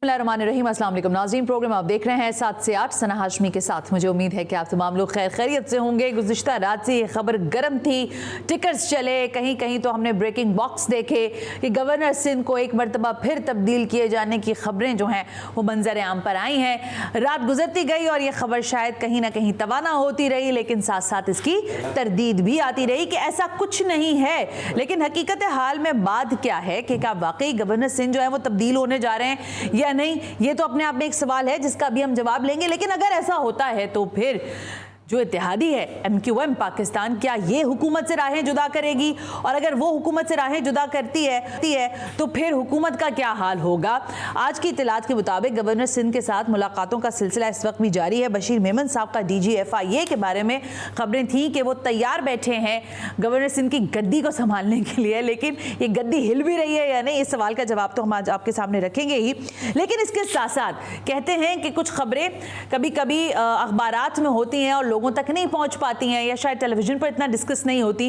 बिस्मिल्लाहिर्रहमानिर्रहीम, अस्सलाम वालेकुम नाज़रीन। प्रोग्राम आप देख रहे हैं 7 से 8 सना हाशमी के साथ। मुझे उम्मीद है कि आप तमाम लोग खैर खैरियत से होंगे। गुज़िश्ता रात से ये खबर गर्म थी, टिकर्स चले, कहीं कहीं तो हमने ब्रेकिंग बॉक्स देखे कि गवर्नर सिंध को एक मरतबा फिर तब्दील किए जाने की खबरें जो हैं वो मंजर आम पर आई हैं। रात गुजरती गई और ये खबर शायद कहीं ना कहीं तवाना होती रही, लेकिन साथ साथ इसकी तरदीद भी आती रही कि ऐसा कुछ नहीं है। लेकिन हकीकत हाल में बात क्या है कि क्या वाकई गवर्नर सिंध जो है वो तब्दील होने जा रहे हैं या नहीं, ये तो अपने आप में एक सवाल है जिसका भी हम जवाब लेंगे। लेकिन अगर ऐसा होता है तो फिर जो इत्तेहादी है MQM पाकिस्तान, क्या ये हुकूमत से राहें जुदा करेगी? और अगर वो हुकूमत से राहें जुदा करती है तो फिर हुकूमत का क्या हाल होगा? आज की इत्तलात के मुताबिक गवर्नर सिंध के साथ मुलाकातों का सिलसिला इस वक्त भी जारी है। बशीर मेमन साहब का DG FIA के बारे में खबरें थी कि वो तैयार बैठे हैं गवर्नर सिंध की गद्दी को संभालने के लिए, लेकिन ये गद्दी हिल भी रही है या नहीं, इस सवाल का जवाब तो हम आज आपके सामने रखेंगे ही। लेकिन इसके साथ साथ कहते हैं कि कुछ खबरें कभी कभी अखबारात में होती हैं और लोगों तक नहीं पहुंच पाती हैं, या शायद टेलीविजन पर इतना डिस्कस नहीं होती।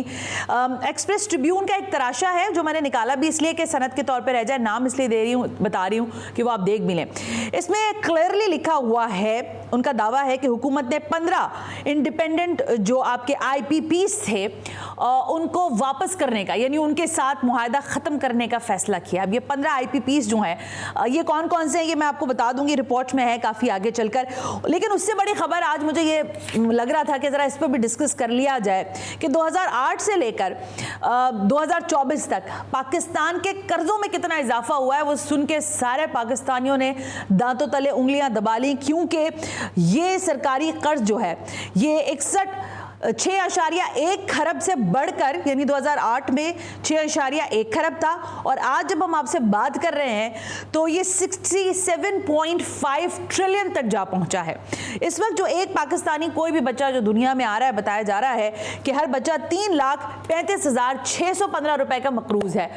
एक्सप्रेस ट्रिब्यून का एक तराशा है जो मैंने निकाला भी इसलिए कि सनद के तौर पे रह जाए, नाम इसलिए दे रही हूँ, बता रही हूँ कि वो आप देख भी लें। इसमें क्लियरली लिखा हुआ है, उनका दावा है कि हुकूमत ने 15 इंडिपेंडेंट जो आपके IPPs थे उनको वापस करने का, यानी उनके साथ मुआहदा खत्म करने का फैसला किया। अब ये 15 IPPs जो हैं, ये कौन कौन से हैं ये मैं आपको बता दूंगी, रिपोर्ट में है काफी आगे चलकर। लेकिन उससे बड़ी खबर आज मुझे ये लग रहा था कि जरा इस पर भी डिस्कस कर लिया जाए कि 2008 से लेकर 2024 तक पाकिस्तान के कर्जों में कितना इजाफा हुआ है, वो सुन के सारे पाकिस्तानियों ने दांतों तले उंगलियां दबा ली, क्योंकि ये सरकारी कर्ज जो है ये 6.1 खरब से बढ़कर, यानी 2008 में 6.1 खरब था, और आज जब हम आपसे बात कर रहे हैं तो ये 67.5 ट्रिलियन तक जा पहुंचा है। इस वक्त जो एक पाकिस्तानी कोई भी बच्चा जो दुनिया में आ रहा है, बताया जा रहा है कि हर बच्चा 3,35,615 रुपए का मकरूज है।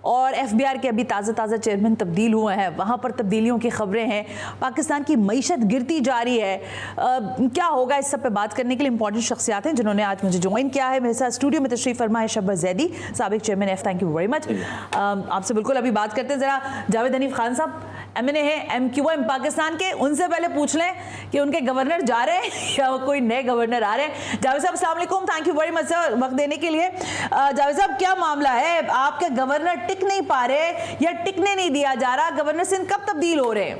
और FBR के अभी ताज़ा चेयरमैन तब्दील हुए हैं, वहाँ पर तब्दीलियों की खबरें हैं, पाकिस्तान की मईशत गिरती जा रही है। क्या होगा, इस सब पे बात करने के लिए इंपॉर्टेंट शख्सियात हैं जिन्होंने आज मुझे ज्वाइन किया है। मेरे साथ स्टूडियो में तशरीफ फरमा है शब्बा जैदी, साबिक chairman F, thank you very much. आपसे बिल्कुल अभी बात करते हैं, ज़रा जावेद हनीफ खान साहब MNA है MQM पाकिस्तान के, उनसे पहले पूछ लें कि उनके गवर्नर जा रहे हैं या कोई नए गवर्नर आ रहे हैं। जावेद साहब अस्सलाम वालेकुम, thank you very much sir वक्त देने के लिए। जावेद साहब, क्या मामला है, आपके गवर्नर टिक नहीं पा रहे या टिकने नहीं दिया जा रहा? गवर्नर सिंध कब तब्दील हो रहे हैं?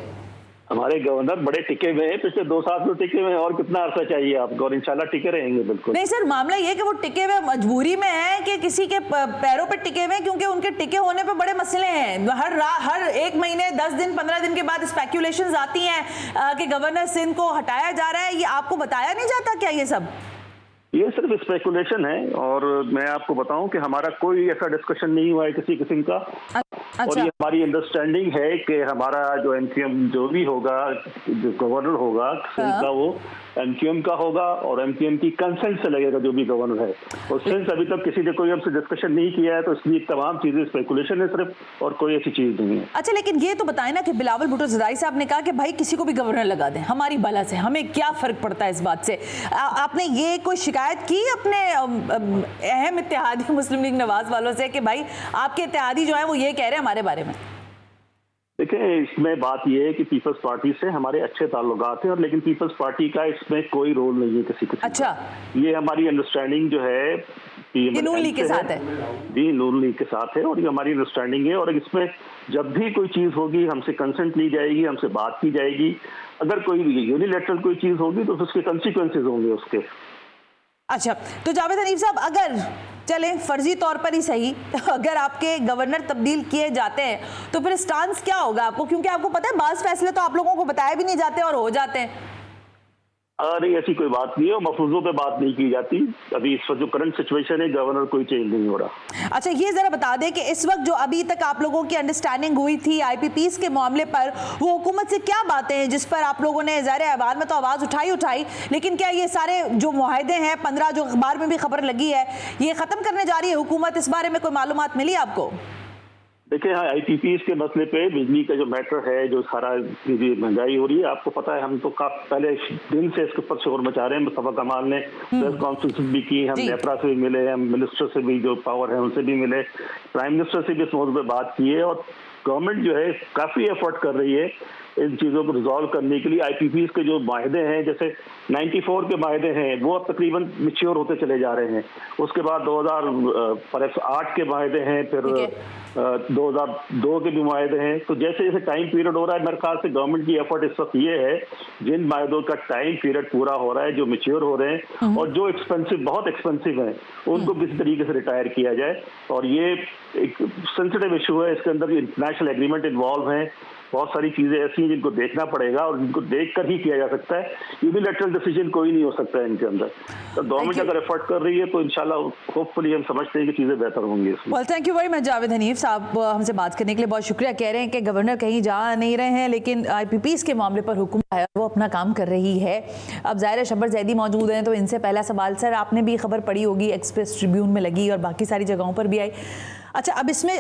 हमारे गवर्नर बड़े टिके हुए हैं, पिछले 2 साल तो टिके हुए हैं, और कितना अरसा चाहिए आपको, और इंशाल्लाह टिके रहेंगे। बिल्कुल नहीं सर, मामला ये है कि वो टिके हुए मजबूरी में है कि किसी के पैरों पे टिके हुए, क्योंकि उनके टिके होने पे बड़े मसले हैं। हर 1 महीने 10 दिन 15 दिन के बाद स्पेक्यूलेशंस आती हैं कि गवर्नर सिंध को हटाया जा रहा है। ये आपको बताया नहीं जाता क्या ये सब? ये सिर्फ स्पेकुलेशन है, और मैं आपको बताऊं कि हमारा कोई ऐसा डिस्कशन नहीं हुआ है किसी किस्म का। अच्छा। और ये हमारी अंडरस्टैंडिंग है कि हमारा जो MQM जो भी होगा, जो गवर्नर होगा सिंध का, वो MQM का होगा और MQM की कंसेंट से लगेगा जो भी गवर्नर है। और सिंध अभी तक किसी ने कोई हमसे डिस्कशन नहीं किया है, तो इसलिए तमाम चीजें स्पेकुलेशन है सिर्फ, और कोई ऐसी चीज नहीं है। अच्छा, लेकिन ये तो बताएं ना कि बिलावल भुट्टो ज़रदारी साहब ने कहा कि भाई किसी को भी गवर्नर लगा दें, हमारी बला से हमें क्या फर्क पड़ता है इस बात से। आपने ये कोई शिकायत की अपने अहम इत्तेहादी मुस्लिम लीग नवाज वालों से कि भाई आपके इत्तेहादी जो है वो ये कह रहे हैं हमारे बारे में? देखिए, इसमें बात यह है कि पीपल्स पार्टी से हमारे अच्छे ताल्लुकात हैं, और लेकिन पीपल्स पार्टी का इसमें कोई रोल नहीं है किसी का। अच्छा, ये हमारी अंडरस्टैंडिंग जो है नून लीग के साथ है जी, नून लीग के साथ है, और ये हमारी अंडरस्टैंडिंग है। और इसमें जब भी कोई चीज होगी हमसे कंसेंट ली जाएगी, हमसे बात की जाएगी। अगर कोई यूनिलैटरल कोई चीज होगी तो उसके कंसिक्वेंसेस होंगे उसके। अच्छा, तो जावेद हनीफ साहब, अगर चलें फर्जी तौर पर ही सही, अगर आपके गवर्नर तब्दील किए जाते हैं तो फिर स्टांस क्या होगा आपको? क्योंकि आपको पता है बाज़ फैसले तो आप लोगों को बताए भी नहीं जाते और हो जाते हैं। नहीं, ऐसी कोई बात नहीं है, मफरूजों पे बात नहीं की जाती। अभी इस वक्त जो करंट सिचुएशन है, गवर्नर कोई चेंज नहीं हो रहा। अच्छा, ये जरा बता दें कि इस वक्त जो अभी तक आप लोगों की अंडरस्टैंडिंग हुई थी IPPs के मामले पर, वो हुकूमत से क्या बातें हैं जिस पर आप लोगों ने ज़ाहिर अखबार में तो आवाज़ उठाई, लेकिन क्या ये सारे जो मुआहदे हैं 15 जो अखबार में भी खबर लगी है, ये ख़त्म करने जा रही है हुकूमत? इस बारे में कोई मालूमात मिली आपको? देखिए, हाँ, IPPs के मसले पे बिजली का जो मैटर है, जो सारा महंगाई हो रही है, आपको पता है हम तो काफी पहले दिन से इसके ऊपर शोर मचा रहे हैं। मुस्तफा कमाल ने प्रेस कॉन्फ्रेंस भी की, हम नेपरा से भी मिले, हम मिनिस्टर से भी जो पावर है उनसे भी मिले, प्राइम मिनिस्टर से भी इस मौजूद पर बात की है। और गवर्नमेंट जो है काफी एफर्ट कर रही है इन चीजों को रिजॉल्व करने के लिए। आईपीपीज के जो माहदे हैं, जैसे 94 के माहदे हैं, वो अब तकरीबन मैच्योर होते चले जा रहे हैं। उसके बाद 2008 के माहदे हैं, फिर 2002 के भी माहदे हैं। तो जैसे जैसे टाइम पीरियड हो रहा है, मेरे ख्याल से गवर्नमेंट की एफर्ट इस वक्त ये है, जिन माहदों का टाइम पीरियड पूरा हो रहा है, जो मैच्योर हो रहे हैं और जो बहुत एक्सपेंसिव हैं, उनको किसी तरीके से रिटायर किया जाए। और ये एक सेंसिटिव इशू है, इसके अंदर इंटरनेशनल एग्रीमेंट इन्वॉल्व हैं, बहुत सारी चीजें ऐसी हैं जिनको देखना पड़ेगा और जिनको देखकर ही किया जा सकता है। यूनिलैटरल डिसीजन कोई नहीं हो सकता है इनके अंदर। तो गवर्नमेंट अगर एफर्ट कर रही है तो इंशाल्लाह होपफुली हम समझते हैं कि चीजें बेहतर होंगी इसमें। Well, thank you very much Javed Hanif साहब, हमसे बात करने के लिए बहुत शुक्रिया। कह रहे हैं कि गवर्नर कहीं जा नहीं रहे हैं, लेकिन आईपीपीज के मामले पर हुकूमत है वो अपना काम कर रही है। अब ज़ाहिर है शब्बर जैदी मौजूद हैं, तो इनसे पहला सवाल, सर आपने भी खबर पढ़ी होगी, एक्सप्रेस ट्रिब्यून में लगी और बाकी सारी जगहों पर भी आई। अच्छा, अब इसमें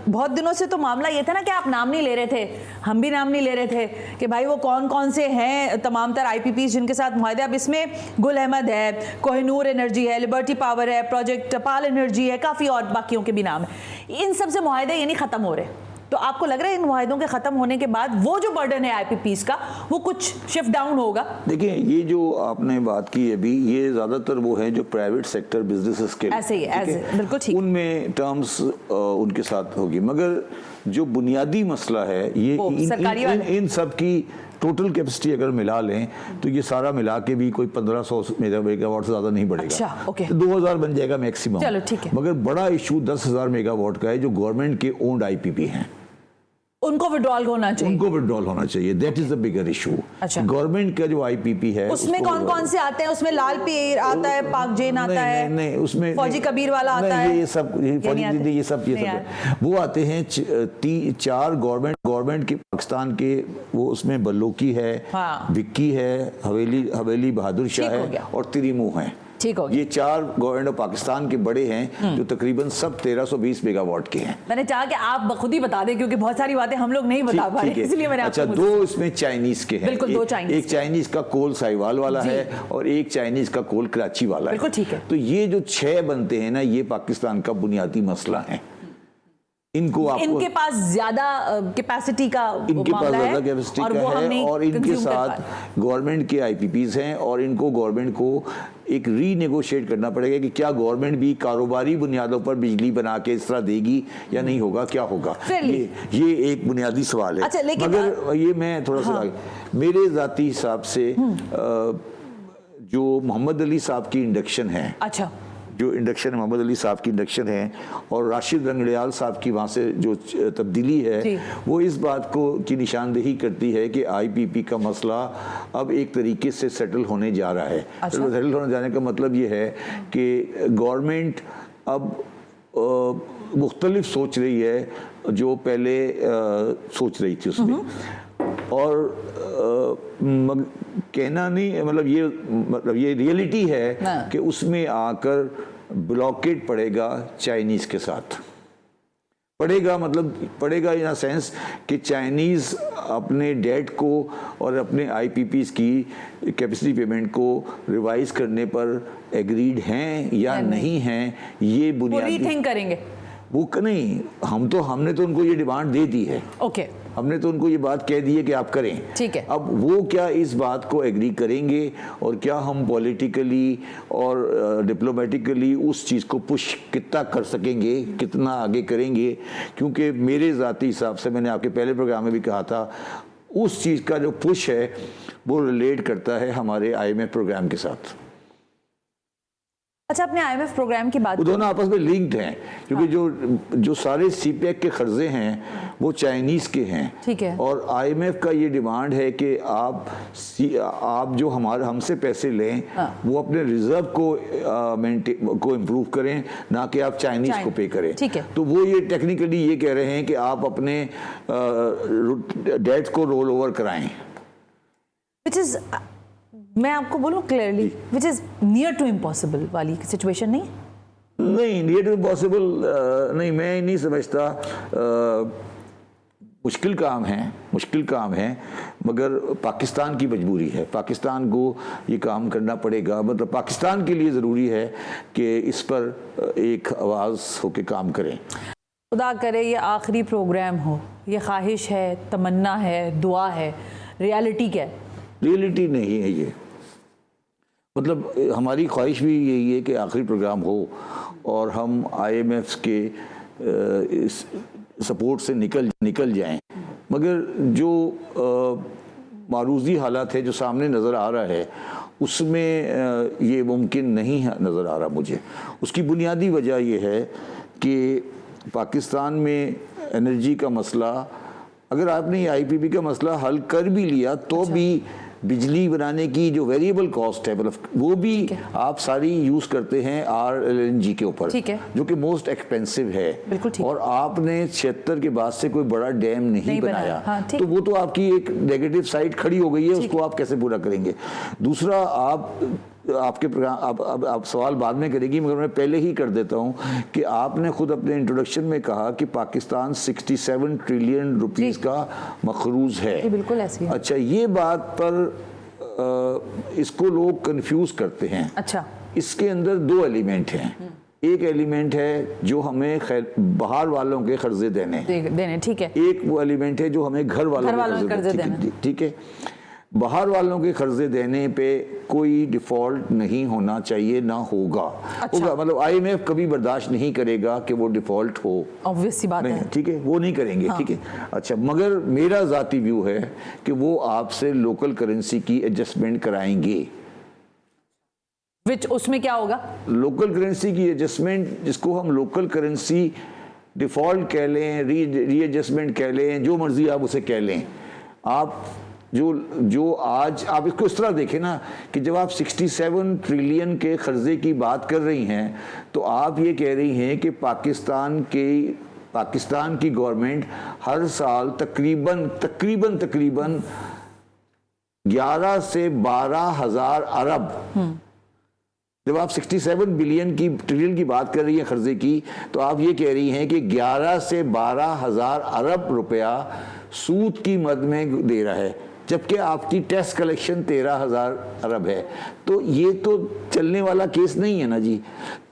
बहुत दिनों से तो मामला ये था ना कि आप नाम नहीं ले रहे थे, हम भी नाम नहीं ले रहे थे कि भाई वो कौन कौन से हैं तमाम तर आईपीपीज जिनके साथ मुआहदे। अब इसमें गुल अहमद है, कोहिनूर एनर्जी है, लिबर्टी पावर है, प्रोजेक्ट पाल एनर्जी है, काफ़ी और बाकियों के भी नाम है। इन सब से मुआहदे यानी ख़त्म हो रहे, तो आपको लग रहा है इन मुआहदों के ख़त्म होने के बाद वो जो बर्डन है आईपीपीज का वो कुछ शिफ्ट डाउन होगा? देखिए, ये जो आपने बात की अभी, ये ज़्यादातर वो है जो प्राइवेट सेक्टर बिजनेसेस के ऐसे ही बिल्कुल ठीक, उनमें टर्म्स उनके साथ होगी। मगर जो बुनियादी मसला है ये इन सब की टोटल कैपेसिटी अगर मिला लें तो ये सारा मिला के भी कोई 1500 मेगावाट से ज़्यादा नहीं बढ़ेगा। अच्छा, ओके। तो 2000 बन जाएगा मैक्सिमम। चलो ठीक है। मगर बड़ा इशू 10,000 मेगावाट का है जो गवर्नमेंट के ओन्ड आईपीपी हैं, उनको विड्रॉल होना चाहिए, उनको विड्रॉल होना चाहिए। That is the bigger issue. अच्छा, गवर्नमेंट का जो आईपीपी है उसमें कौन कौन से आते हैं? उसमें लाल पीर आता है, पाक जेन आता है, नहीं उसमें फौजी कबीर वाला आता है, ये सब फौजी ये सब वो आते हैं। 4 गवर्नमेंट के पाकिस्तान के, वो उसमें बल्लोकी है, विक्की है, हवेली बहादुर शाह है और तिरिमू है। ठीक हो गया। ये 4 गवर्नमेंट ऑफ पाकिस्तान के बड़े हैं जो तकरीबन सब 1320 मेगावाट के हैं। मैंने चाहा कि आप खुद ही बता दें क्योंकि बहुत सारी बातें हम लोग नहीं बता पा रहे, इसलिए मैंने अच्छा, 2 इसमें चाइनीज के हैं। बिल्कुल, 2 चाइनीज। एक चाइनीज का कोल साहिवाल वाला है और एक चाइनीज का कोल कराची वाला है। बिल्कुल ठीक है। तो ये जो 6 बनते हैं ना, ये पाकिस्तान का बुनियादी मसला है। इनके पास ज्यादा कैपेसिटी का इनके पास ज्यादा कैपेसिटी का है और इनके साथ गवर्नमेंट के आईपीपीज हैं और इनको गवर्नमेंट को एक रीनेगोशिएट करना पड़ेगा कि क्या गवर्नमेंट भी कारोबारी बुनियादों पर बिजली बना के इस तरह देगी या नहीं होगा, क्या होगा। ये एक बुनियादी सवाल है। अच्छा, मगर ये मैं थोड़ा सा मेरे जाती हिसाब से जो मोहम्मद अली साहब की इंडक्शन है, अच्छा, जो इंडक्शन मोहम्मद अली साहब की इंडक्शन है और राशिद रंगड़ियाल साहब की वहाँ से जो तब्दीली है, वो इस बात को की निशानदेही करती है कि आईपीपी का मसला अब एक तरीके से सेटल होने जा रहा है। अच्छा। सेटल होने जाने का मतलब ये है कि गवर्नमेंट अब मुख्तलिफ सोच रही है जो पहले सोच रही थी उसमें। और कहना नहीं, मतलब ये रियलिटी है कि उसमें आकर ब्लॉकेट पड़ेगा चाइनीज के साथ। पड़ेगा इन अ सेंस कि चाइनीज अपने डेट को और अपने आईपीपीज की कैपेसिटी पेमेंट को रिवाइज करने पर एग्रीड हैं या नहीं हैं, ये बुनियादी रीथिंक करेंगे। वो नहीं, हमने तो उनको ये डिमांड दे दी है। ओके, हमने तो उनको ये बात कह दी है कि आप करें। ठीक है। अब वो क्या इस बात को एग्री करेंगे और क्या हम पॉलिटिकली और डिप्लोमेटिकली उस चीज़ को पुश कितना कर सकेंगे, कितना आगे करेंगे। क्योंकि मेरे ज़ाती हिसाब से, मैंने आपके पहले प्रोग्राम में भी कहा था, उस चीज़ का जो पुश है वो रिलेट करता है हमारे IMF प्रोग्राम के साथ। अच्छा, अपने IMF प्रोग्राम की बात, दोनों आपस में लिंक्ड हैं क्योंकि जो सारे CPEC के कर्जे हैं वो चाइनीज के हैं। ठीक है। और IMF का ये डिमांड है कि आप जो हमसे पैसे लें वो अपने रिजर्व को इम्प्रूव करें, ना कि आप चाइनीज को पे करें। ठीक है। तो वो ये टेक्निकली ये कह रहे हैं कि आप अपने डेट को रोल ओवर कराएं। व्हिच इज, मैं आपको बोलूं clearly, which is near to impossible वाली सिचुएशन नहीं नियर टू इम्पॉसिबल नहीं, मैं नहीं समझता। मुश्किल काम है मगर पाकिस्तान की मजबूरी है, पाकिस्तान को ये काम करना पड़ेगा। मतलब पाकिस्तान के लिए ज़रूरी है कि इस पर एक आवाज़ होकर काम करें। खुदा करे ये आखिरी प्रोग्राम हो, ये ख्वाहिश है, तमन्ना है, दुआ है, रियलिटी क्या है? रियलिटी नहीं है ये, मतलब हमारी ख्वाहिश भी यही है कि आखिरी प्रोग्राम हो और हम IMF के इस सपोर्ट से निकल जाएं, मगर जो मारूजी हालात है जो सामने नज़र आ रहा है उसमें ये मुमकिन नहीं है, नज़र आ रहा मुझे। उसकी बुनियादी वजह यह है कि पाकिस्तान में एनर्जी का मसला, अगर आपने IPP का मसला हल कर भी लिया तो भी बिजली बनाने की जो वेरिएबल कॉस्ट है, मतलब वो भी आप सारी यूज करते हैं RLNG के ऊपर, जो कि मोस्ट एक्सपेंसिव है, और आपने 76 के बाद से कोई बड़ा डैम नहीं बनाया। हाँ, तो वो तो आपकी एक नेगेटिव साइड खड़ी हो गई है, उसको आप कैसे पूरा करेंगे? दूसरा, आपके प्रोग्राम आप सवाल बाद में करेगी, मगर मैं पहले ही कर देता हूं कि आपने खुद अपने इंट्रोडक्शन में कहा कि पाकिस्तान 67 ट्रिलियन रुपीस का मखरूज है। बिल्कुल ऐसी है। अच्छा, ये बात पर इसको लोग कंफ्यूज करते हैं। अच्छा, इसके अंदर दो एलिमेंट हैं। एक एलिमेंट है जो हमें बाहर वालों के कर्जे देने, ठीक है। एक वो एलिमेंट है जो हमें घर वालों के कर्जे देने, ठीक है। बाहर वालों के कर्जे देने पे कोई डिफॉल्ट नहीं होना चाहिए, ना होगा। अच्छा। मतलब IMF कभी बर्दाश्त नहीं करेगा कि वो डिफॉल्ट हो, ऑब्वियस सी बात है, ठीक है, वो नहीं करेंगे। हाँ। ठीक है, अच्छा, मगर मेरा जाती व्यू है कि वो आपसे लोकल करेंसी की एडजस्टमेंट कराएंगे। उसमें क्या होगा? लोकल करेंसी की एडजस्टमेंट, जिसको हम लोकल करेंसी डिफॉल्ट कह लें, रीएडजस्टमेंट कह लें, जो मर्जी आप उसे कह लें। आप जो आज आप इसको इस तरह देखें ना कि जब आप 67 ट्रिलियन के कर्जे की बात कर रही हैं तो आप ये कह रही हैं कि पाकिस्तान की गवर्नमेंट हर साल तकरीबन 11 से 12 हजार अरब, जब आप 67 ट्रिलियन की बात कर रही हैं कर्जे की, तो आप ये कह रही हैं कि 11 से 12 हजार अरब रुपया सूद की मद में दे रहा है, जबकि आपकी टैक्स कलेक्शन 13,000 अरब है। तो ये तो चलने वाला केस नहीं है ना जी।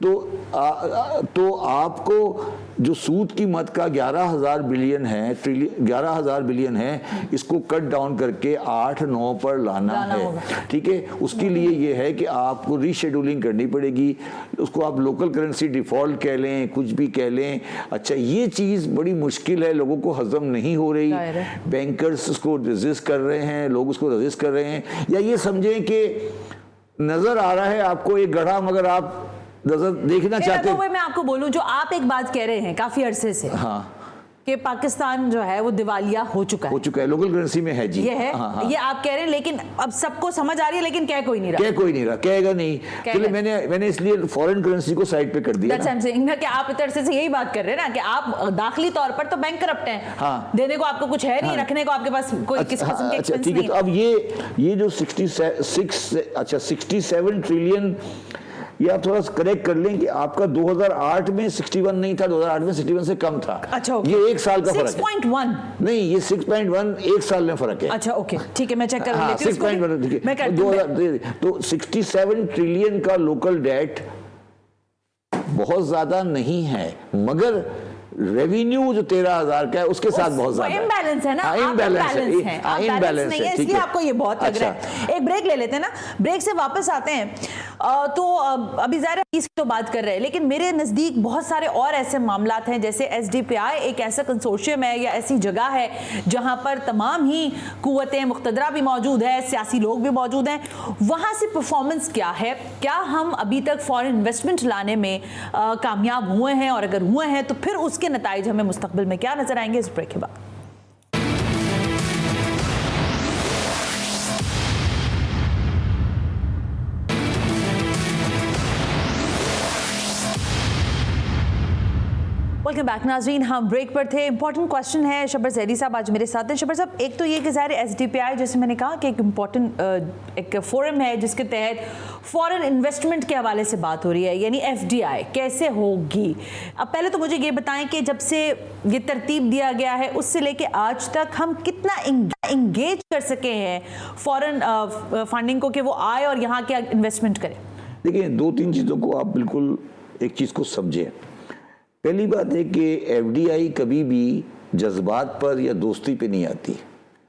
तो आपको जो सूद की मद का 11,000 बिलियन है, इसको कट डाउन करके 8-9 पर लाना है, ठीक है। उसके लिए ये है कि आपको रीशेड्यूलिंग करनी पड़ेगी, उसको आप लोकल करेंसी डिफॉल्ट कह लें, कुछ भी कह लें। अच्छा, ये चीज़ बड़ी मुश्किल है, लोगों को हजम नहीं हो रही, बैंकर्स उसको रेजिस्ट कर रहे हैं, लोग उसको रेजिस्ट कर रहे हैं। या ये समझें कि नजर आ रहा है आपको एक गड्ढा, मगर आप नजर देखना चाहते हैं। मैं आपको बोलूं, जो आप एक बात कह रहे हैं काफी अरसे से, हाँ, कि पाकिस्तान जो है वो दिवालिया हो चुका है, लोकल करेंसी में है जी, ये है। हाँ, हाँ। ये आप कह रहे हैं, लेकिन अब सबको समझ आ रही है, लेकिन कह कोई नहीं रहा, कहेगा नहीं। चलिए, मैंने इसलिए फॉरेन करेंसी को साइड पे कर दिया ना। कि आप इधर से यही बात कर रहे हैं ना कि आप दाखिली तौर पर तो बैंक करप्ट हैं। हाँ। देने को आपको कुछ है नहीं, हाँ। रखने को आपके पास कोई किसी किस्म के एक्सपेंस नहीं। तो अब ये जो 67 ट्रिलियन, ये आप थोड़ा करेक्ट कर लें कि आपका 2008 में 61 नहीं था, 2008 में 61 से कम था। अच्छा, ये एक साल का फर्क है। 6.1 नहीं, ये 6.1 एक साल में फर्क है। अच्छा, ओके, ठीक है, मैं चेक कर लेती हूं। 6.1 तो 67 ट्रिलियन का लोकल डेट बहुत ज्यादा नहीं है, मगर रेवेन्यू जो 13,000 का है उसके साथ बहुत ज्यादा इम्बैलेंस है ना, इम्बैलेंस है, इसलिए आपको ये बहुत लग रहा है। एक ब्रेक ले लेते हैं ना, ब्रेक से वापस आते हैं। तो अभी ज़ाहिर इसकी तो बात कर रहे हैं, लेकिन मेरे नज़दीक बहुत सारे और ऐसे मामलात हैं, जैसे SDPI एक ऐसा कंसोर्शियम है या ऐसी जगह है जहां पर तमाम ही कुव्वतें मुक़्तदरा भी मौजूद है, सियासी लोग भी मौजूद हैं। वहां से परफॉर्मेंस क्या है, क्या हम अभी तक फॉरेन इन्वेस्टमेंट लाने में कामयाब हुए हैं, और अगर हुए हैं तो फिर उसके नताइज हमें मुस्तकबिल में क्या नजर आएंगे? इस ब्रेक के बाद। वेलकम बैक नाज़रीन, हम ब्रेक पर थे। इंपॉर्टेंट क्वेश्चन है, शब्बर ज़ैदी साहब आज मेरे साथ हैं। शब्बर साहब, एक तो ये कि ज़ाहिर SDPI, जैसे मैंने कहा कि एक इम्पॉर्टेंट एक फोरम है जिसके तहत फॉरेन इन्वेस्टमेंट के हवाले से बात हो रही है, यानी FDI कैसे होगी। अब पहले तो मुझे ये बताएं कि जब से ये तरतीब दिया गया है उससे लेके आज तक हम कितना इंगेज कर सके हैं फॉरेन फंडिंग को कि वो आए और यहाँ के इन्वेस्टमेंट करें। देखिए, 2-3 चीज़ों को आप बिल्कुल एक चीज़ को समझें। पहली बात है कि एफडीआई कभी भी जज्बात पर या दोस्ती पे नहीं आती।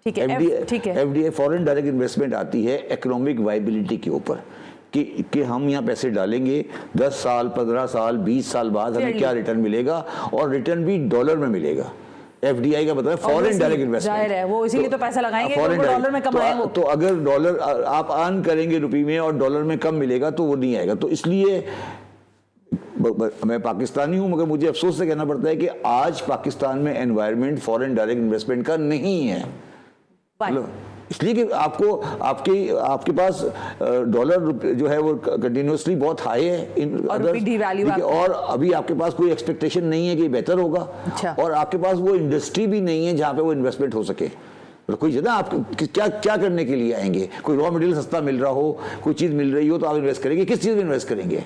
ठीक है, ठीक है। एफडीआई फॉरेन डायरेक्ट इन्वेस्टमेंट आती है इकोनॉमिक वायबिलिटी के ऊपर कि हम यहाँ पैसे डालेंगे 10 साल 15 साल 20 साल बाद हमें क्या रिटर्न मिलेगा, और रिटर्न भी डॉलर में मिलेगा। एफडीआई का मतलब फॉरेन डायरेक्ट इन्वेस्टमेंट, जाहिर है वो इसीलिए तो पैसा लगाएंगे फॉरेन डॉलर में कमाएंगे। तो अगर डॉलर आप अर्न करेंगे रुपये में और डॉलर में कम मिलेगा तो वो नहीं आएगा। तो इसलिए मैं पाकिस्तानी हूं, मगर मुझे अफसोस से कहना पड़ता है कि आज पाकिस्तान में एनवायरनमेंट फॉरेन डायरेक्ट इन्वेस्टमेंट का नहीं है। इसलिए कि आपके पास डॉलर जो है वो कंटिन्यूसली बहुत हाई है और अभी आपके पास कोई एक्सपेक्टेशन नहीं है कि बेहतर होगा। अच्छा। और आपके पास वो इंडस्ट्री भी नहीं है जहां पे वो इन्वेस्टमेंट हो सके। कोई जगह आप क्या करने के लिए आएंगे? कोई रॉ मटेरियल सस्ता मिल रहा हो, कोई चीज मिल रही हो तो आप इन्वेस्ट करेंगे। किस चीज में इन्वेस्ट करेंगे?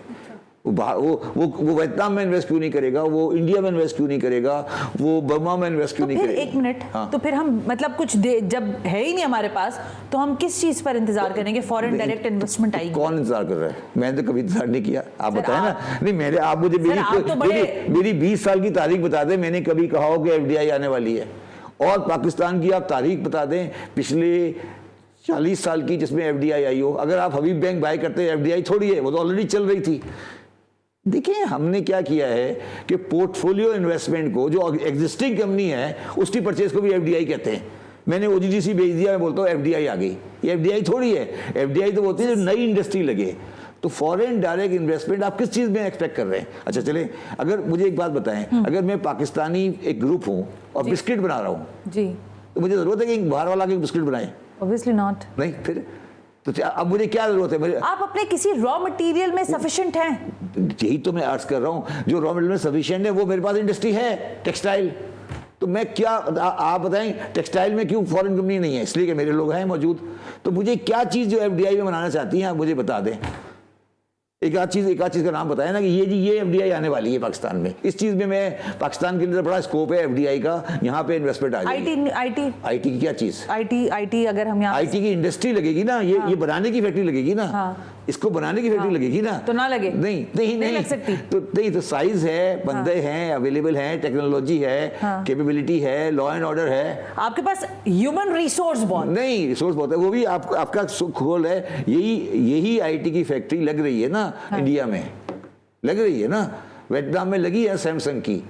वो वियतनाम में इन्वेस्ट क्यों नहीं करेगा? वो इंडिया में इन्वेस्ट क्यों नहीं करेगा? वो बर्मा में इन्वेस्ट क्यों नहीं करेगा? एक मिनट, हाँ। तो फिर हम मतलब कुछ जब है ही नहीं हमारे पास तो हम किस चीज पर इंतजार करेंगे? फॉरेन डायरेक्ट इन्वेस्टमेंट आएगी। कौन इंतजार कर रहा है? मैंने तो कभी इंतजार नहीं किया। आप बताएं ना। नहीं मेरे आप मुझे मेरी 20 साल की तारीख बता दें, मैंने कभी कहा हो कि एफडीआई आने वाली है। और पाकिस्तान की आप तारीख बता दें पिछले 40 साल की जिसमें एफडीआई आई हो। अगर आप हबीब बैंक बाय करते हैं, एफडीआई थोड़ी है, वो तो ऑलरेडी चल रही थी। देखिए हमने क्या किया है कि पोर्टफोलियो इन्वेस्टमेंट को, जो एग्जिस्टिंग कंपनी है उसकी परचेज को भी एफडीआई कहते हैं। मैंने ओजीडीसी भेज दिया, मैं बोलता हूँ एफडीआई आ गई। ये एफडीआई थोड़ी है, एफडीआई तो होती है जो नई इंडस्ट्री लगे। तो फॉरेन डायरेक्ट इन्वेस्टमेंट आप किस चीज में एक्सपेक्ट कर रहे हैं? अच्छा चले, अगर मुझे एक बात बताएं, अगर मैं पाकिस्तानी एक ग्रुप हूँ और बिस्किट बना रहा हूँ जी, तो मुझे जरूरत है कि बाहर वाला के बिस्किट बनाए? Obviously not. नहीं, फिर तो अब मुझे क्या जरूरत है? आप अपने किसी रॉ मटेरियल में सफिशिएंट हैं? यही तो मैं अर्ज कर रहा हूं, जो रॉ मटेरियल में सफिशिएंट है वो मेरे पास इंडस्ट्री है, टेक्सटाइल। तो मैं क्या आप बताएं टेक्सटाइल में क्यों फॉरेन कंपनी नहीं है? इसलिए कि मेरे लोग हैं मौजूद। तो मुझे क्या चीज जो एफडीआई में बनाना चाहती हैं आप मुझे बता दें। एक आध चीज का नाम बताया ना कि ये एफडीआई आने वाली है पाकिस्तान में। इस चीज में मैं पाकिस्तान के लिए बड़ा स्कोप है एफडीआई का, यहाँ पे इन्वेस्टमेंट आ जाएगी। आईटी की क्या चीज? आईटी अगर हम यहाँ आईटी की इंडस्ट्री लगेगी ना, ये बनाने की फैक्ट्री लगेगी ना। हाँ। इसको बनाने की फैक्ट्री लगेगी ना, तो ना लगे? नहीं लग सकती। तो साइज है, बंदे हैं, अवेलेबल हैं, टेक्नोलॉजी है, कैपेबिलिटी है, लॉ एंड ऑर्डर है। आपके पास ह्यूमन रिसोर्स बहुत नहीं, रिसोर्स बहुत है, वो भी आपका खोल है। यही आईटी की फैक्ट्री लग रही है ना। हाँ। इंडिया में लग रही है ना, वियतनाम में लगी है सैमसंग की।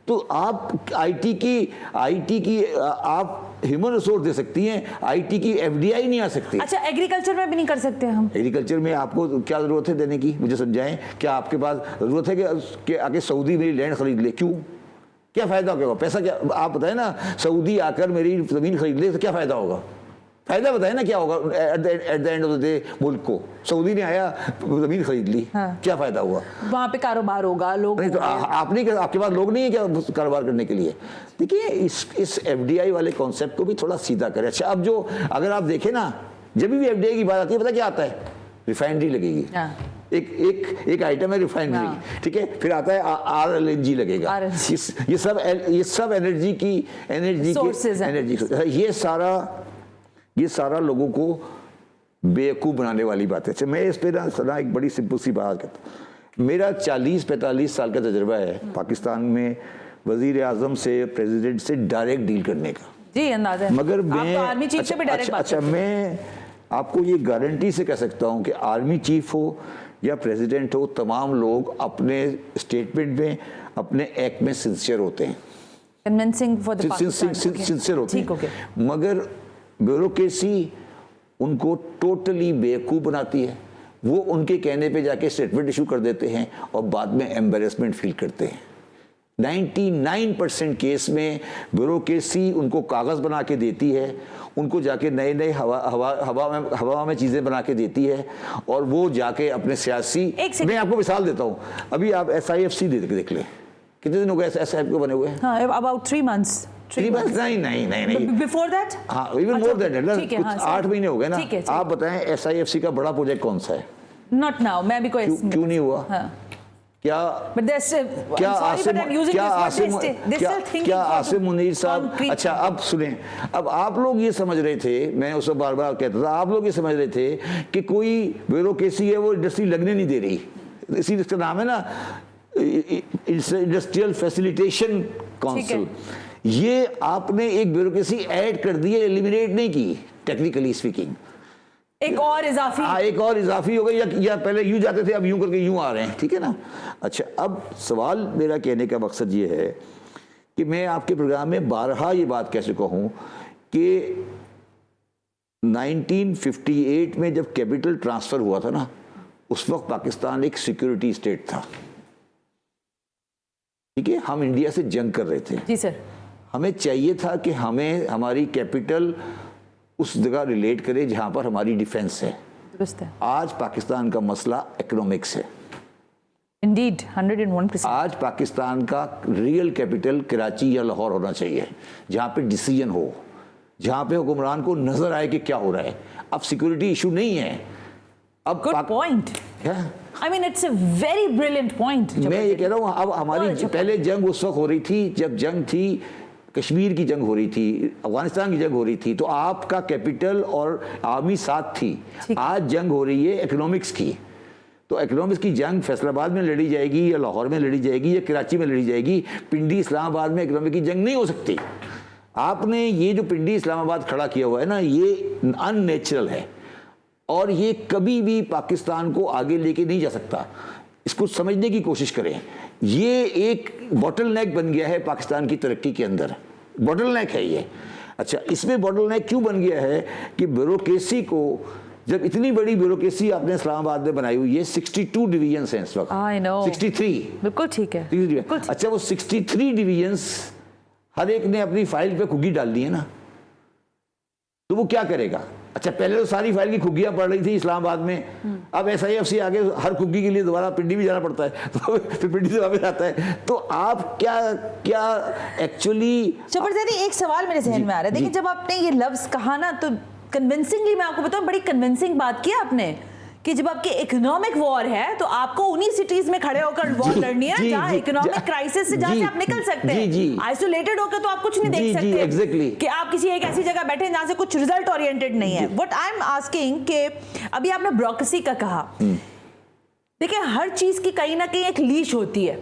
तो आप आईटी की आप ह्यूमन रिसोर्स दे सकती हैं, आईटी की एफडीआई नहीं आ सकती। अच्छा, एग्रीकल्चर में भी नहीं कर सकते हम? एग्रीकल्चर में आपको क्या जरूरत है देने की? मुझे समझाएं। क्या आपके पास जरूरत है कि आके सऊदी मेरी लैंड खरीद ले? क्यों? क्या फायदा होगा? पैसा क्या? आप बताएं ना, सऊदी आकर मेरी जमीन खरीद ले तो क्या फायदा होगा? फायदा बताए ना क्या होगा at the end of the day? मुल्क को सऊदी ने आया, जमीन खरीद ली। हाँ। क्या फायदा हुआ? वहां पे कारोबार होगा, लोग नहीं तो आपने आपके पास लोग नहीं है क्या कारोबार करने के लिए? देखिए इस एफडीआई वाले कॉन्सेप्ट को भी थोड़ा सीधा करें। अच्छा, अब जो अगर आप देखें ना, जब भी एफडीआई की बात आती है पता क्या आता है? रिफाइनरी लगेगी। हाँ। एक आइटम है रिफाइनरी। हाँ। ठीक है, फिर आता है आरएलएनजी लगेगा। ये सब एनर्जी की ये सारा लोगों को बेवकूफ़ बनाने वाली बात है। मैं इस पर ना एक बड़ी सिंपल सी बात करता हूँ। मेरा 40-45 साल का तजुर्बा है पाकिस्तान में वजीर आजम से, प्रेसिडेंट से डायरेक्ट डील करने का। जी, अंदाजा है। मगर मैं आर्मी चीफ से भी डायरेक्ट बात करते हैं। मैं आपको ये गारंटी से कह सकता हूँ कि आर्मी चीफ हो या प्रेसिडेंट हो, तमाम लोग अपने स्टेटमेंट में, अपने एक्ट में सिंसियर होते हैं, सिंसियर होते हैं। मगर ब्यूरोक्रेसी उनको टोटली बेवकूफ़ बनाती है। वो उनके कहने पे जाके स्टेटमेंट इशू कर देते हैं और बाद में एम्बेरसमेंट फील करते हैं। 99% केस में ब्यूरोक्रेसी उनको कागज़ बना के देती है, उनको जाके नए हवा में चीज़ें बना के देती है, और वो जाके अपने सियासी, मैं आपको मिसाल देता हूँ, अभी आप SIFC देख लें, कितने दिन हो गए SIFC को बने हुए? हाँ, about 3 months। 3 months? नहीं। Before that? हाँ, even more than that, कुछ 8 महीने हो गए ना। आप बताएं SIFC का बड़ा प्रोजेक्ट कौन सा है? Not now, मैं भी कोई क्यों नहीं हुआ? क्या आसिम मुनीर साहब? अच्छा, अब सुने, अब आप लोग ये समझ रहे थे, मैं उसको बार बार कहता था, आप लोग ये समझ रहे थे कि कोई ब्यूरोक्रेसी है वो इंडस्ट्री लगने नहीं दे रही, इसी इसका नाम है ना इंडस्ट्रियल फैसिलिटेशन काउंसिल, ये आपने एक ब्यूरोक्रेसी ऐड कर दी है, एलिमिनेट नहीं की टेक्निकली स्पीकिंग। एक और इजाफी, हाँ एक और इजाफी हो गई, या पहले यूं जाते थे अब यूं करके यूं आ रहे हैं, ठीक है ना। अच्छा, अब सवाल मेरा कहने का मकसद ये है कि मैं आपके प्रोग्राम में बारहा ये बात कह चुका हूं कि 1958 में जब कैपिटल ट्रांसफर हुआ था ना, उस वक्त पाकिस्तान एक सिक्योरिटी स्टेट था, ठीक है। हम इंडिया से जंग कर रहे थे। जी सर। हमें चाहिए था कि हमें हमारी कैपिटल उस जगह रिलेट करे जहां पर हमारी डिफेंस है। दुरुस्त है। आज पाकिस्तान का मसला इकोनॉमिक्स है। इंडीड 101%। आज पाकिस्तान का रियल कैपिटल कराची या लाहौर होना चाहिए, जहां पे डिसीजन हो, जहां पे हुक्मरान को नजर आए कि क्या हो रहा है। अब सिक्योरिटी इशू नहीं है। अब good point. I mean it's a very brilliant point. मैं ये कह रहा हूँ, अब हमारी पहले जंग उस वक्त हो रही थी जब जंग थी, कश्मीर की जंग हो रही थी, अफगानिस्तान की जंग हो रही थी, तो आपका कैपिटल और आर्मी साथ थी। आज जंग हो रही है इकोनॉमिक्स की, तो इकोनॉमिक्स की जंग फैसलाबाद में लड़ी जाएगी या लाहौर में लड़ी जाएगी या कराची में लड़ी जाएगी। पिंडी इस्लामाबाद में इकोनॉमिक की जंग नहीं हो सकती। आपने ये जो पिंडी इस्लामाबाद खड़ा किया हुआ है ना, ये अननेचुरल है और ये कभी भी पाकिस्तान को आगे लेके नहीं जा सकता। इसको समझने की कोशिश करें। ये एक बॉटलनेक बन गया है पाकिस्तान की तरक्की के अंदर, बॉटलनेक है ये। अच्छा, इसमें बॉटलनेक क्यों बन गया है कि ब्यूरोक्रेसी को, जब इतनी बड़ी ब्यूरोक्रेसी आपने इस्लामाबाद में बनाई हुई है, 62 डिवीजन्स हैं इस वक्त। 63। बिल्कुल ठीक है। अच्छा, वो 63 डिवीजन्स हर एक ने अपनी फाइल पे खुगी डाल दी है ना, तो वो क्या करेगा? अच्छा, पहले तो सारी फाइल की खुगियां पड़ रही थी इस्लामाबाद में, अब SIF से आगे हर खुगी के लिए दोबारा पिंडी भी जाना पड़ता है, तो फिर पिंडी से वापस आता है। तो आप क्या एक्चुअली। जबरदस्ती एक सवाल मेरे जहन में आ रहा है। देखिए, जब आपने ये लफ्ज कहा ना, तो कन्विंसिंगली मैं आपको बताऊं, बड़ी कन्विंसिंग बात की आपने कि जब आपके इकोनॉमिक वॉर है तो आपको उन्हीं सिटीज में खड़े होकर वॉर लड़नी है जहां इकोनॉमिक क्राइसिस से जहां से आप निकल सकते हैं। आइसोलेटेड होकर तो आप कुछ नहीं देख सकते। exactly. कि आप किसी एक ऐसी जगह बैठे जहां से कुछ रिजल्ट ओरिएंटेड नहीं है। व्हाट आई एम आस्किंग कि अभी आपने ब्यूरोक्रेसी का कहा, देखिए हर चीज की कहीं ना कहीं एक लीश होती है,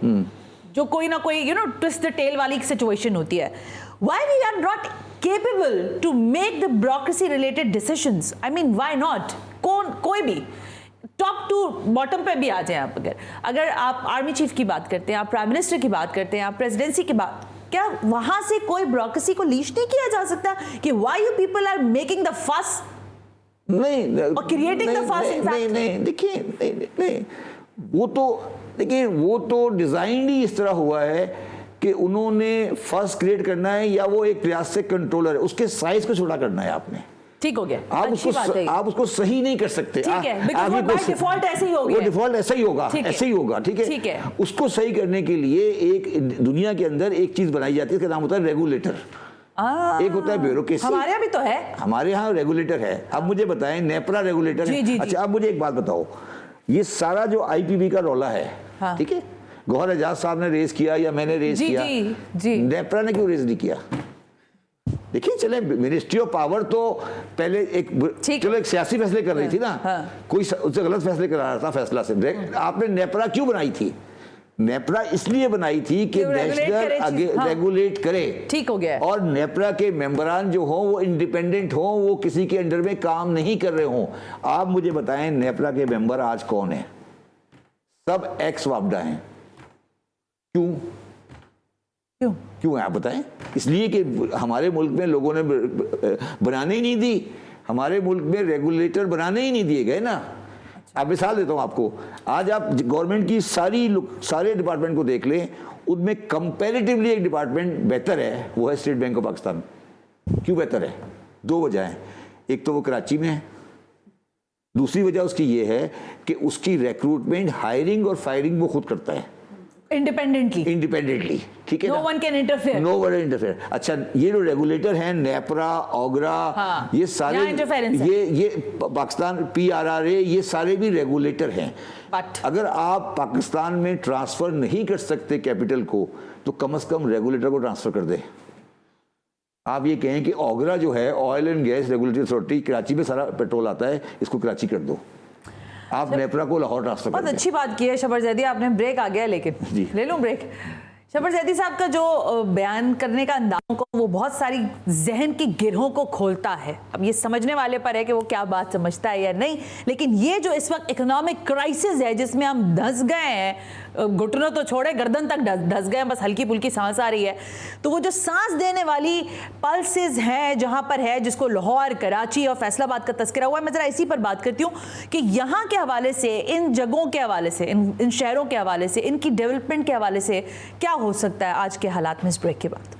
जो कोई ना कोई ट्विस्ट द टेल वाली सिचुएशन होती है। Why we are not capable to make the bureaucracy related decisions? I mean, why not? कोई भी टॉप टू बॉटम पे भी आ जाए आप, अगर आप आर्मी चीफ की बात करते हैं, आप प्राइम मिनिस्टर की बात करते हैं, आप प्रेसिडेंसी की बात, क्या वहां से कोई ब्यूरोक्रेसी को लीश नहीं किया जा सकता कि why you people are making the fuss? नहीं, और creating the fuss in fact? नहीं, देखिए वो तो डिजाइन ही इस तरह हुआ है कि उन्होंने फर्स्ट क्रिएट करना है, या वो एक रियासत कंट्रोलर है, उसके साइज को छोटा करना है आपने। ठीक हो गया, आप उसको सही नहीं कर सकते। ठीक है, डिफॉल्ट ऐसे ही होगा, वो डिफॉल्ट ऐसा ही होगा, ऐसे ही होगा। ठीक है, उसको सही करने के लिए एक दुनिया के अंदर एक चीज बनाई जाती है, इसका नाम होता है रेगुलेटर। एक होता है ब्यूरोक्रेसी, हमारे यहाँ भी तो है, हमारे यहाँ रेगुलेटर है। अब मुझे बताएं, नेपरा रेगुलेटर है। अच्छा, अब मुझे एक बात बताओ, ये सारा जो IPB का रौला है, ठीक है, गौहर एजाज साहब ने रेज किया या मैंने रेज किया, नेपरा ने क्यों रेज नहीं किया? देखिए, चले मिनिस्ट्री ऑफ पावर तो पहले एक सियासी फैसले कर रही थी ना, कोई उससे गलत फैसले करा रहा था फैसला से। आपने नेपरा क्यों बनाई थी? नेपरा इसलिए बनाई थी कि नेशनल आगे रेगुलेट करे। ठीक हो गया। और नेपरा के मेंबरान जो हों वो इंडिपेंडेंट हों, वो किसी के अंडर में काम नहीं कर रहे हों। आप मुझे बताएं, नेपरा के मेंबर आज कौन है? सब एक्स वापडा हैं। क्यों है आप बताएं? इसलिए कि हमारे मुल्क में लोगों ने बनाने ही नहीं दी, हमारे मुल्क में रेगुलेटर बनाने ही नहीं दिए गए ना। अब मिसाल देता हूं आपको, आज आप गवर्नमेंट की सारे डिपार्टमेंट को देख लें, उनमें कंपैरेटिवली एक डिपार्टमेंट बेहतर है, वो है स्टेट बैंक ऑफ पाकिस्तान। क्यों बेहतर है? 2 वजह है। एक तो वो कराची में है, दूसरी वजह उसकी ये है कि उसकी रिक्रूटमेंट, हायरिंग और फायरिंग वो खुद करता है इंडिपेंडेंटली। ठीक है, नो वन कैन इंटरफेयर। अच्छा, ये जो रेगुलेटर हैं, नेपरा, ओगरा, ये सारे ये पाकिस्तान PRRA, ये सारे भी रेगुलेटर हैं। अगर आप पाकिस्तान में ट्रांसफर नहीं कर सकते कैपिटल को, तो कम से कम रेगुलेटर को ट्रांसफर कर दे। आप ये कहें कि ओगरा जो है, oil and gas regulatory authority, Karachi में सारा पेट्रोल आता है, इसको कराची कर दो। आप नेपरा को लाहौर ट्रांसफर कर बहुत दें। अच्छी बात की है शबर जैदी आपने। ब्रेक आ गया लेकिन जी। ले लूं ब्रेक। शबर जैदी साहब का जो बयान करने का अंदाज को वो बहुत सारी जहन की गिरहों को खोलता है। अब ये समझने वाले पर है कि वो क्या बात समझता है या नहीं, लेकिन ये जो इस वक्त इकोनॉमिक क्राइसिस है जिसमें हम धंस गए हैं, घुटनों तो छोड़े गर्दन तक धंस गए हैं, बस हल्की फुल्की सांस आ रही है, तो वो जो सांस देने वाली पल्सेस हैं जहां पर है, जिसको लाहौर, कराची और फैसलाबाद का तस्करा हुआ है, मैं जरा इसी पर बात करती हूँ कि यहाँ के हवाले से, इन जगहों के हवाले से, इन शहरों के हवाले से, इनकी डेवलपमेंट के हवाले से क्या हो सकता है आज के हालात में इस ब्रेक के बाद।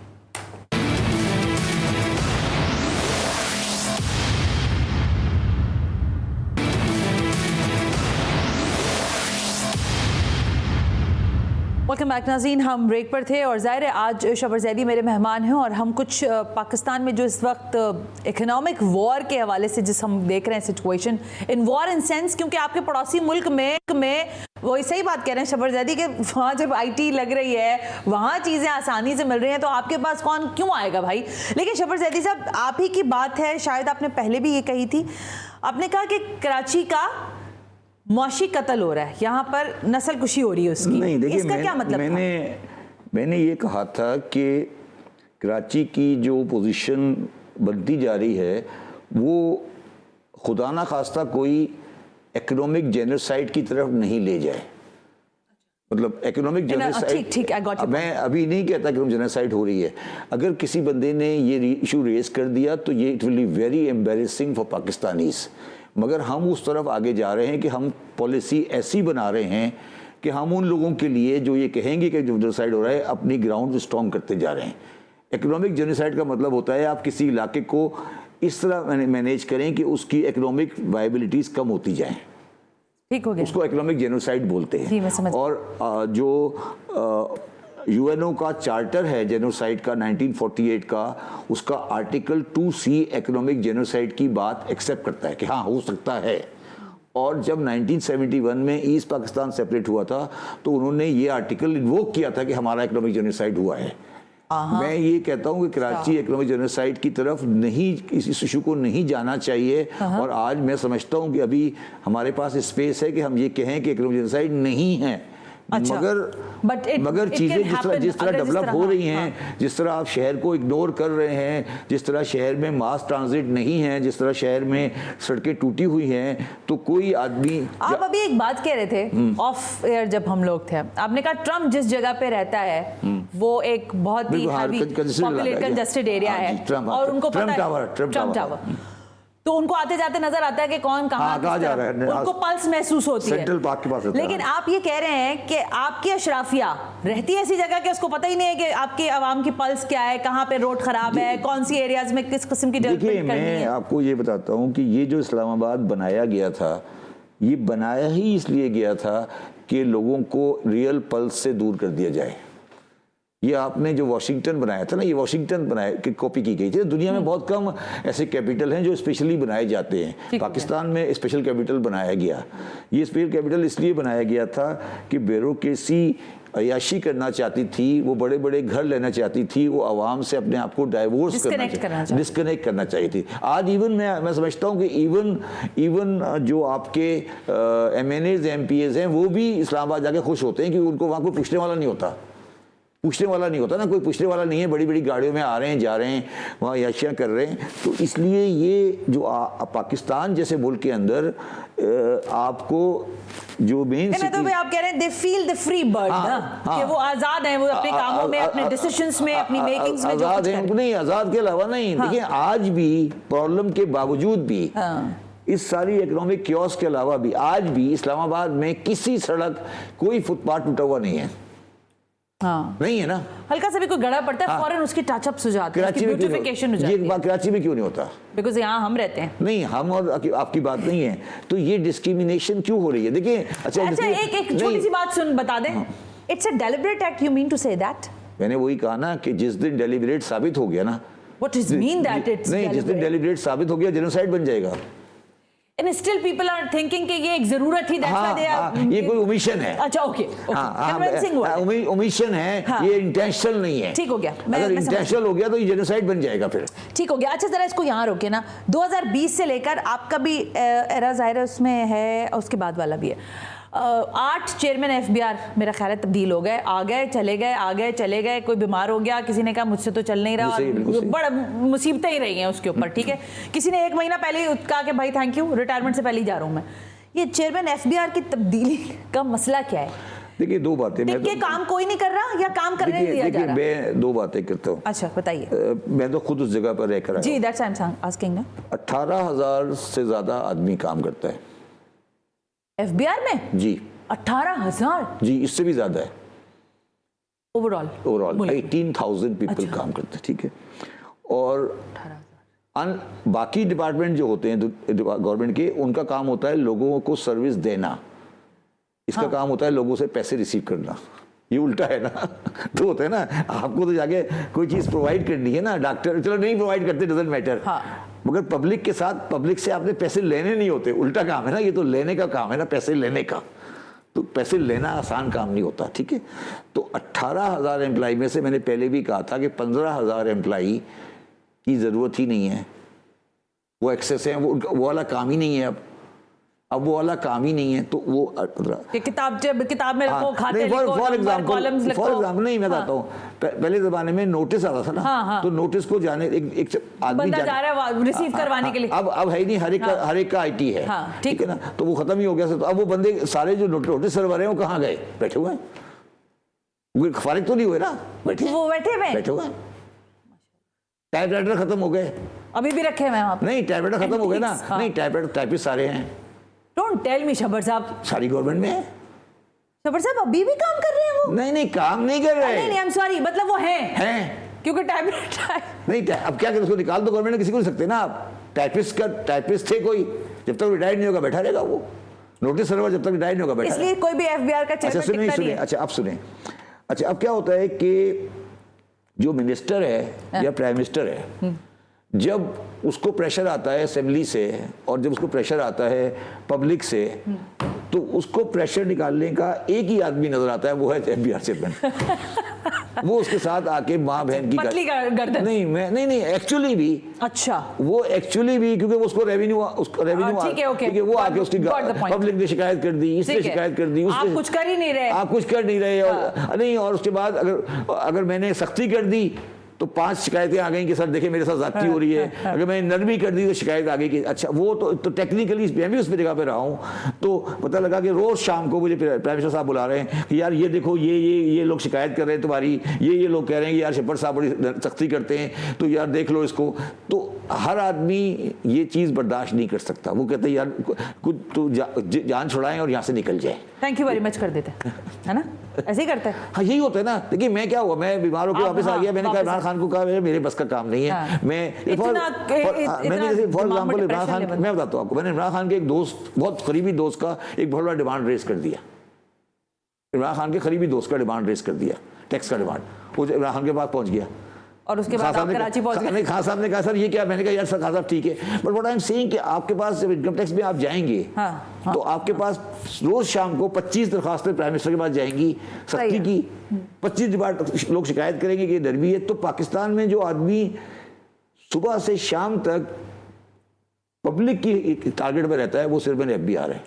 वेलकम बैक नाज़रीन, हम ब्रेक पर थे और ज़ाहिर है आज शबर जैदी मेरे मेहमान हैं और हम कुछ पाकिस्तान में जो इस वक्त इकोनॉमिक वॉर के हवाले से जिस हम देख रहे हैं situation, in war in sense, क्योंकि आपके पड़ोसी मुल्क में वो सही बात कह रहे हैं शबर जैदी कि वहाँ जब IT लग रही है, वहाँ चीज़ें आसानी से मिल रही हैं, तो आपके पास कौन क्यों आएगा भाई। लेकिन शबर जैदी साहब, आप ही की बात है, शायद आपने पहले भी ये कही थी, आपने कहा कि कराची का मौशी कत्ल हो रहा है, यहाँ पर नस्ल कुशी हो रही है उसकी। नहीं देखिए, इसका क्या मतलब मैंने ये कहा था कि कराची की जो पोजीशन बनती जा रही है वो खुदा ना खास्ता कोई इकोनॉमिक जेनोसाइड की तरफ नहीं ले जाए। मतलब इकोनॉमिक जेनोसाइड, ठीक, I got you. मैं अभी नहीं कहता कि जेनोसाइड हो रही है। अगर किसी बंदे ने ये इशू रेज कर दिया तो ये it will be very embarrassing for Pakistanis. मगर हम उस तरफ आगे जा रहे हैं कि हम पॉलिसी ऐसी बना रहे हैं कि हम उन लोगों के लिए जो ये कहेंगे कि जेनोसाइड हो रहा है, अपनी ग्राउंड स्ट्रॉन्ग करते जा रहे हैं। इकोनॉमिक जेनोसाइड का मतलब होता है आप किसी इलाके को इस तरह मैनेज करें कि उसकी इकोनॉमिक वायबिलिटीज कम होती जाएं। ठीक हो गया, उसको इकोनॉमिक जेनोसाइड बोलते हैं। जी, मैं समझ। और जो यूएनओ का चार्टर है जेनोसाइड का 1948 का, उसका आर्टिकल 2C इकोनॉमिक जेनोसाइड की बात एक्सेप्ट करता है कि हाँ हो सकता है। और जब 1971 में ईस्ट पाकिस्तान सेपरेट हुआ था तो उन्होंने ये आर्टिकल इन्वोक किया था कि हमारा इकोनॉमिक जेनोसाइड हुआ है। मैं ये कहता हूँ कि कराची इकोनॉमिक जेनोसाइड की तरफ नहीं, इस इशू को नहीं जाना चाहिए। और आज मैं समझता हूँ कि अभी हमारे पास स्पेस है कि हम ये कहें कि इकोनॉमिक जेनोसाइड नहीं है। अच्छा, मगर चीजें जिस तरह डेवलप हो रही हैं, जिस तरह आप शहर को इग्नोर कर रहे हैं, जिस तरह शहर में मास ट्रांजिट नहीं है, जिस तरह शहर में सड़कें टूटी हुई हैं, तो कोई आदमी। आप अभी एक बात कह रहे थे ऑफ एयर जब हम लोग थे, आपने कहा ट्रम्प जिस जगह पे रहता है वो एक बहुत ही कंजेस्टेड एरिया है और उनको पता है ट्रम्प टावर, तो उनको आते जाते नजर आता है कि कौन कहाँ जा रहा है, उनको पल्स महसूस होती है। सेंट्रल पार्क के पास रहता है। लेकिन आप ये कह रहे हैं कि आपकी अशराफिया रहती है ऐसी जगह कि उसको पता ही नहीं है कि आपके आवाम की पल्स क्या है, कहाँ पे रोड खराब है, कौन सी एरियाज में किस किस्म की डेवलपमेंट करनी है। मैं आपको ये बताता हूँ कि ये जो इस्लामाबाद बनाया गया था, ये बनाया ही इसलिए गया था कि लोगों को रियल पल्स से दूर कर दिया जाए। ये आपने जो वॉशिंगटन बनाया था ना, ये वॉशिंगटन बनाया कि कॉपी की गई थी। दुनिया में बहुत कम ऐसे कैपिटल हैं जो स्पेशली बनाए जाते हैं। पाकिस्तान में स्पेशल कैपिटल बनाया गया। ये स्पेशल कैपिटल इसलिए बनाया गया था कि ब्यूरोक्रेसी अयाशी करना चाहती थी, वो बड़े बड़े घर लेना चाहती थी, वो आवाम से अपने आप को डिस्कनेक्ट करना चाहिए थी। आज इवन मैं समझता हूँ कि इवन जो आपके MNAs MPAs हैं वो भी इस्लामाबाद जाके खुश होते हैं कि उनको वहाँ कोई पूछने वाला नहीं होता ना, कोई पूछने वाला नहीं है। बड़ी बड़ी गाड़ियों में आ रहे हैं, जा रहे हैं, वहाँ याशियाँ कर रहे हैं। तो इसलिए ये जो पाकिस्तान जैसे मुल्क के अंदर आपको जो मेन तो आप कह रहे हैं they feel the free bird कि वो आजाद हैं, वो अपने कामों में, अपने डिसीजंस में, अपनी मेकिंग्स में आजाद हैं। नहीं, आजाद के अलावा नहीं। देखिए आज भी प्रॉब्लम के बावजूद भी, इस सारी इकोनॉमिक क्योस के अलावा भी आज भी इस्लामाबाद में किसी सड़क, कोई फुटपाथ टूटा हुआ नहीं है। नहीं है ना, हल्का सा भी कोई गड़ा पड़ता है फौरन उसकी टचअप्स हो जाती है, ब्यूटिफिकेशन हो जाती है। कराची में क्यों नहीं होता? बिकॉज़ यहाँ हम रहते हैं। नहीं, हम और आपकी बात नहीं है। तो ये डिस्क्रिमिनेशन क्यों हो रही है? देखिए अच्छा एक छोटी सी बात बता दें, it's a deliberate act, you mean to say that? मैंने वही कहा ना कि जिस दिन डेलिब्रेट साबित हो गया ना, what does mean that it's नहीं, जिस दिन डेलिब्रेट साबित हो गया जेनोसाइड बन जाएगा। And still people are thinking कि ये एक जरूरत थी, that's why they are. ये कोई ओमिशन है। अच्छा, ओके, कन्विंसिंग हुआ। ओमिशन है, ये इंटेंशनल नहीं है। ठीक हो गया, अगर इंटेंशनल हो गया तो ये जेनोसाइड बन जाएगा फिर। ठीक हो गया। अच्छा जरा इसको यहाँ रोके ना, 2020 से लेकर आपका भी एरा ज़ाहिर है उसमें है, उसके बाद वाला भी है। 8 चेयरमैन एफबीआर मेरा ख्याल है तब्दील हो गए, आ गए चले गए, आ गए चले गए, कोई बीमार हो गया, किसी ने कहा मुझसे तो चल नहीं रहा, बड़ा मुसीबतें ही रही हैं उसके ऊपर, ठीक है। किसी ने 1 महीना पहले ही कहा कि भाई थैंक यू, रिटायरमेंट से पहले ही जा रहा हूँ मैं। ये चेयरमैन एफबीआर की तब्दीली का मसला क्या है? देखिए 2 बातें, मैं तो काम कोई नहीं कर रहा या काम करने नहीं दिया जा रहा? मैं 2 बातें करता हूँ। अच्छा बताइए। मैं तो खुद उस जगह पर रहकर जी, दैट्स आई एम आस्किंग ना। 18,000 से ज्यादा आदमी काम करता है एफबीआर में। जी 18,000? जी, इससे भी ज्यादा है ओवरऑल 18,000 पीपल काम करते हैं, ठीक है। और बाकी डिपार्टमेंट जो होते हैं गवर्नमेंट के, उनका काम होता है लोगों को सर्विस देना, इसका काम होता है लोगों से पैसे रिसीव करना। ये उल्टा है ना। तो होता है ना, आपको तो जाके कोई चीज प्रोवाइड करनी है ना, डॉक्टर चलो नहीं प्रोवाइड करते, डजंट मैटर, मगर पब्लिक के साथ, पब्लिक से आपने पैसे लेने नहीं होते, उल्टा काम है ना, ये तो लेने का काम है ना, पैसे लेने का। तो पैसे लेना आसान काम नहीं होता, ठीक है। तो 18,000 एम्प्लाई में से मैंने पहले भी कहा था कि 15,000 एम्प्लाई की जरूरत ही नहीं है, वो एक्सेस है, वो वाला काम ही नहीं है। अब वो वाला काम ही नहीं है, तो वो किताब में रखो, खाते लिखो, कॉलम्स लिखो। फॉर एग्जांपल नहीं, मैं बताता हूँ, पहले जमाने में नोटिस आता था ना, तो नोटिस को जाने एक आदमी जा रहा है रिसीव करवाने के लिए। अब है ही नहीं, हर एक का आईटी है, ठीक है ना, तो वो खत्म ही हो गया। तो अब वो बंदे सारे जो नोटिस सर्वर हैं वो कहाँ गए? बैठे हुए हैं, फारिग तो नहीं हुए ना, वो बैठे हुए। टाइपराइटर खत्म हो गए, अभी भी रखे हुए हैं? नहीं, टाइपराइटर खत्म हो गए ना। नहीं, टाइपिस्ट सारे हैं। डोंट टेल मी शब्बर साहब, सारी गवर्नमेंट में है। शब्बर साहब अभी भी काम कर रहे हैं वो? नहीं, काम नहीं कर रहे। नहीं, आई एम सॉरी, मतलब वो हैं क्योंकि टाइपराइटर नहीं, अब क्या करें, उसको निकाल दो, गवर्नमेंट ने किसी को नहीं सकते ना। आप टाइपिस्ट थे कोई, जब तक रिटायर्ड नहीं होगा बैठा रहेगा वो। नोटिस सर्वर जब तक रिटायर्ड नहीं होगा बैठा, इसलिए कोई भी एफबीआर का चेयरमैन टिकता नहीं है। अच्छा अब सुने, अच्छा अब क्या होता है कि जो मिनिस्टर है या प्राइम मिनिस्टर है, जब उसको प्रेशर आता है असेंबली से और जब उसको प्रेशर आता है पब्लिक से, तो उसको प्रेशर निकालने का एक ही आदमी नजर आता है, वो है एफबीआर चेयरमैन। वो उसके साथ आके माँ बहन की गर्दन नहीं एक्चुअली भी, अच्छा वो एक्चुअली भी, क्योंकि वो उसको रेवेन्यू ठीक है, वो आके उसकी पब्लिक ने शिकायत कर दी, इसने शिकायत कर दी, आप कुछ कर ही नहीं रहे, आप कुछ कर नहीं रहे, और नहीं, और उसके बाद अगर मैंने सख्ती कर दी तो 5 शिकायतें आ गई कि सर देखिए मेरे साथ ज़्यादती हो रही है। अगर मैंने नरमी कर दी तो शिकायत आ गई कि अच्छा वो तो टेक्निकली मैं भी उस पर जगह पे रहा हूँ, तो पता लगा कि रोज़ शाम को मुझे प्राइम मिनिस्टर साहब बुला रहे हैं कि यार ये देखो ये लोग शिकायत कर रहे हैं तुम्हारी, ये लोग कह रहे हैं कि यार शब्बर साहब बड़ी सख्ती करते हैं, तो यार देख लो इसको। तो हर आदमी ये चीज़ बर्दाश्त नहीं कर सकता, वो कहते हैं यार कुछ तो जान छुड़ाएं और यहाँ से निकल जाए, थैंक यू वेरी मच कर देते है ना, ऐसे ही करते हैं। हाँ यही होता है ना। देखिए मैं क्या हुआ, मैं बीमार होकर वापस आ गया, मैंने कहा इमरान खान को कहा मेरे बस का काम नहीं है। मैंने फॉर एग्जाम्पल इमरान खान, मैं बताता हूँ आपको, मैंने इमरान खान के एक दोस्त, बहुत करीबी दोस्त का एक बहुत बड़ा डिमांड रेस कर दिया, इमरान खान के करीबी दोस्त का डिमांड रेस कर दिया, टैक्स का डिमांड, वो इमरान खान के पास पहुंच गया और उसके बाद आप कराची पहुंच गए। नहीं, खान साहब ने कहा सर ये क्या, मैंने कहा यार सर खान साहब ठीक है, but what I am saying कि आपके पास जब इनकम टैक्स में आप जाएंगे तो आपके पास रोज शाम को 25 दरखास्तें प्राइम मिनिस्टर के पास जाएंगी सख्ती की, 25 लोग शिकायत करेंगे कि डर भी है। तो पाकिस्तान में जो आदमी सुबह से शाम तक पब्लिक की टारगेट में रहता है वो सिर्फ एफबीआर है।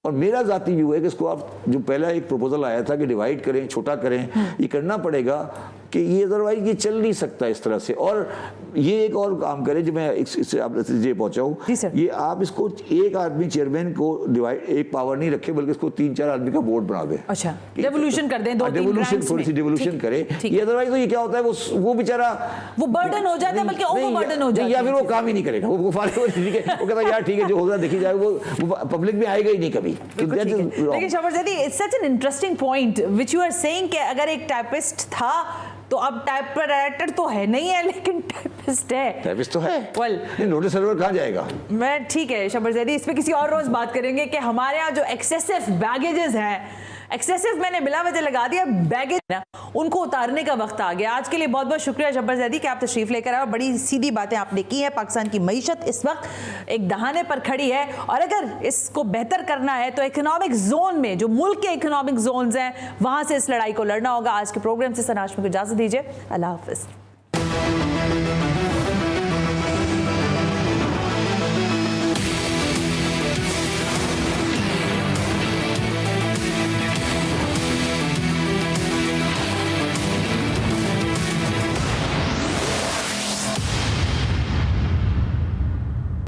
और मेरा जाती व्यू है कि इसको आप, जो पहला एक प्रपोजल आया था कि डिवाइड करें, छोटा करें, ये करना पड़ेगा कि ये अदरवाइज ये चल नहीं सकता इस तरह से। और ये एक और काम करें जो मैं इससे आप ये पहुंचाऊँ, ये आप इसको एक आदमी चेयरमैन को डिवाइड, एक पावर नहीं रखे, बल्कि इसको 3-4 आदमी का बोर्ड बना दे। अच्छा, डेवोल्यूशन कर दें, थोड़ी सी डेवोल्यूशन करें। ये अदरवाइज तो ये क्या होता है, वो बेचारा वो बर्डन हो जाता है, बल्कि ओवर बर्डन हो जाता है, या फिर वो काम ही नहीं करेगा, वो कहता है यार ठीक है जो होगा देखी जाए, वो पब्लिक में आएगा ही नहीं कभी। लेकिन Shabbar Zaidi, it's such an interesting point which you are saying कि अगर एक टाइपिस्ट था तो अब टाइपराइटर तो है नहीं है, लेकिन टाइपिस्ट है। टाइपिस्ट तो है। Well, नोटिस सर्वर कहाँ जाएगा? मैं ठीक है शब्बर ज़ैदी, इस पे किसी और रोज बात करेंगे कि हमारे यहाँ जो एक्सेसिव बैगेजेस हैं, एक्सेसिव मैंने बिला वजह लगा दिया, बैगेज ना उनको उतारने का वक्त आ गया। आज के लिए बहुत बहुत शुक्रिया शब्बर ज़ैदी कि आप तशरीफ लेकर आए और बड़ी सीधी बातें आपने की है। पाकिस्तान की मईशत इस वक्त एक दहाने पर खड़ी है और अगर इसको बेहतर करना है तो इकोनॉमिक जोन में, जो मुल्क के इकोनॉमिक जोन्स हैं, वहां से इस लड़ाई को लड़ना होगा। आज के प्रोग्राम से सना हाशमी को इजाजत दीजिए। अल्लाह हाफिज।